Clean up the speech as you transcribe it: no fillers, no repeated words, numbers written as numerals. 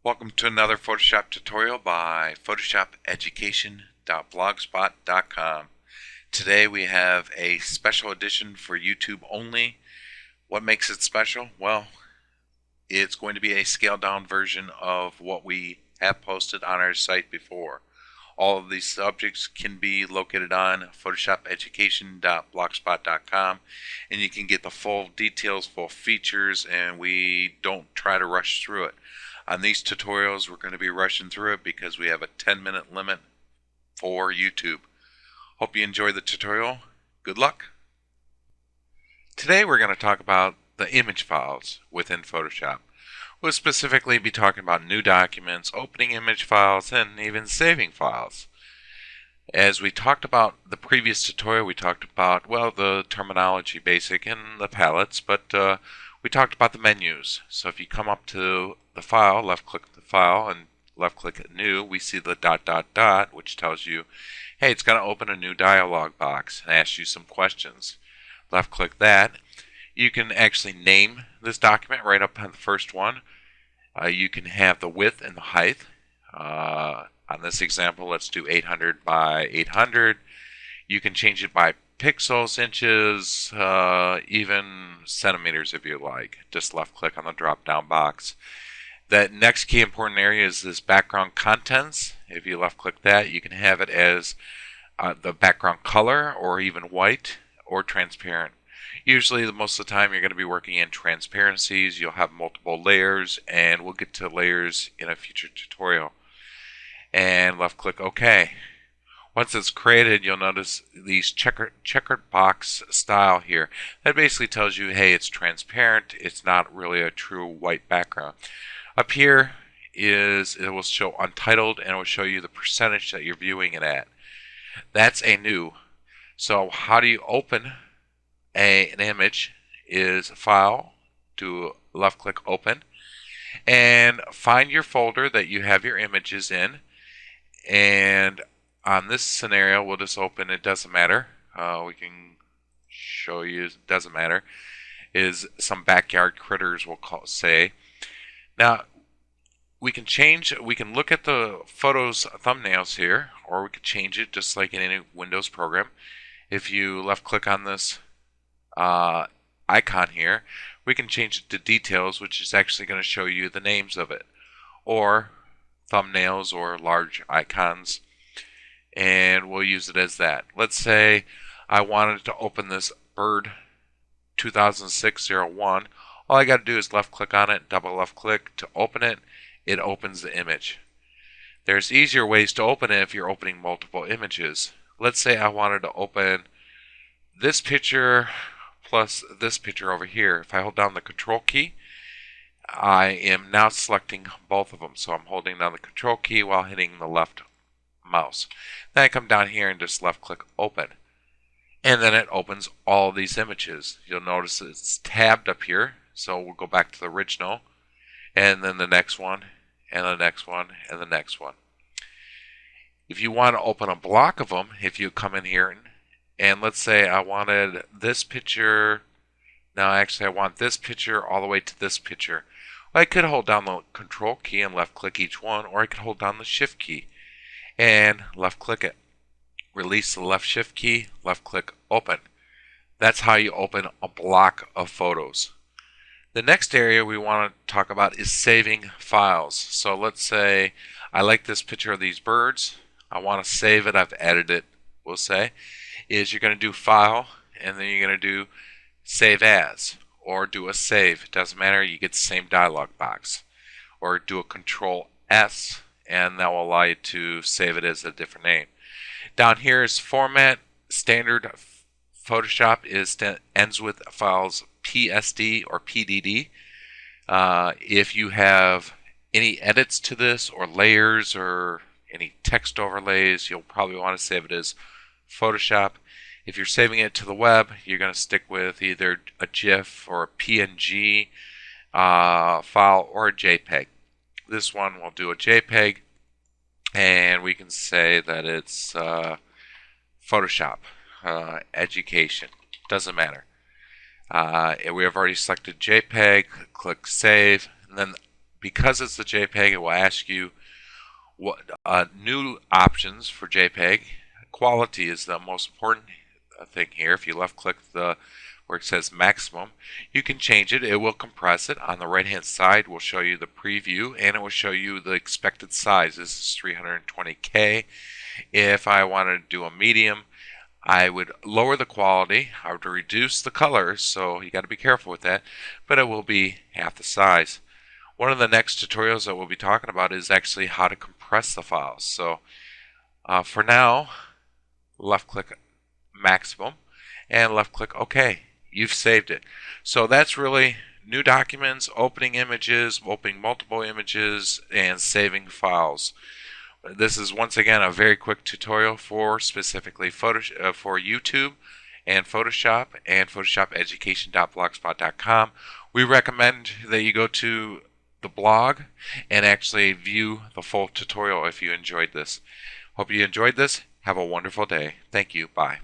Welcome to another Photoshop tutorial by photoshopeducation.blogspot.com. Today we have a special edition for YouTube only. What makes it special? Well, it's going to be a scaled down version of what we have posted on our site before. All of these subjects can be located on photoshopeducation.blogspot.com, and you can get the full details, full features, and we don't try to rush through it. On these tutorials, we're going to be rushing through it because we have a 10-minute limit for YouTube. Hope you enjoy the tutorial. Good luck. Today we're going to talk about the image files within Photoshop. We'll specifically be talking about new documents, opening image files, and even saving files. As we talked about the previous tutorial, we talked about, well, the terminology basic and the palettes, but we talked about the menus. So if you come up to the file, left click the file, and left click at new, we see the ... which tells you, hey, it's going to open a new dialog box and ask you some questions. Left click that. You can actually name this document right up on the first one. You can have the width and the height. On this example, let's do 800 by 800. You can change it by pixels, inches, even centimeters if you like. Just left click on the drop down box. That next key important area is this background contents. If you left click that, you can have it as the background color, or even white or transparent. Usually most of the time you're going to be working in transparencies. You'll have multiple layers, and we'll get to layers in a future tutorial. And left click OK. Once it's created, you'll notice these checkered box style here. That basically tells you, hey, it's transparent. It's not really a true white background. Up here it will show untitled, and it will show you the percentage that you're viewing it at. That's a new. So how do you open an image? Is File, do left click Open, and find your folder that you have your images in. And on this scenario, we'll just open, it doesn't matter. We can show you, it doesn't matter. Is some backyard critters, we'll say. Now, we can look at the photos thumbnails here, or we could change it just like in any Windows program. If you left click on this icon here, we can change it to details, which is actually going to show you the names of it, or thumbnails or large icons, and we'll use it as that. Let's say I wanted to open this bird 2006-01. All I got to do is left click on it, double left click to open it. It opens the image. There's easier ways to open it if you're opening multiple images. Let's say I wanted to open this picture plus this picture over here. If I hold down the control key, I am now selecting both of them. So I'm holding down the control key while hitting the left mouse. Then I come down here and just left click open. And then it opens all these images. You'll notice it's tabbed up here. So we'll go back to the original, and then the next one, and the next one, and the next one. If you want to open a block of them, if you come in here and let's say I wanted this picture, now actually I want this picture all the way to this picture. Well, I could hold down the control key and left click each one, or I could hold down the shift key and left click it. Release the left shift key, left click open. That's how you open a block of photos. The next area we want to talk about is saving files. So let's say I like this picture of these birds. I want to save it. I've added it, we'll say. Is you're going to do File, and then you're going to do Save As, or do a save. It doesn't matter. You get the same dialog box. Or do a Control S, and that will allow you to save it as a different name. Down here is Format. Standard Photoshop ends with files PSD or PDD. If you have any edits to this, or layers, or any text overlays, you'll probably want to save it as Photoshop. If you're saving it to the web, you're going to stick with either a GIF or a PNG file, or a JPEG. This one will do a JPEG, and we can say that it's Photoshop Education. Doesn't matter. We have already selected JPEG. Click Save, and then because it's a JPEG, it will ask you what new options for JPEG. Quality is the most important thing here. If you left click the where it says maximum, you can change it. It will compress it. On the right hand side will show you the preview, and it will show you the expected size. This is 320K. If I wanted to do a medium, I would lower the quality. I would reduce the colors, so you got to be careful with that, but it will be half the size. One of the next tutorials that we'll be talking about is actually how to compress the files. So for now, left click maximum and left click OK. You've saved it. So that's really new documents, opening images, opening multiple images, and saving files. This is once again a very quick tutorial for specifically for YouTube and Photoshop and photoshopeducation.blogspot.com. We recommend that you go to the blog and actually view the full tutorial if you enjoyed this. Hope you enjoyed this. Have a wonderful day. Thank you. Bye.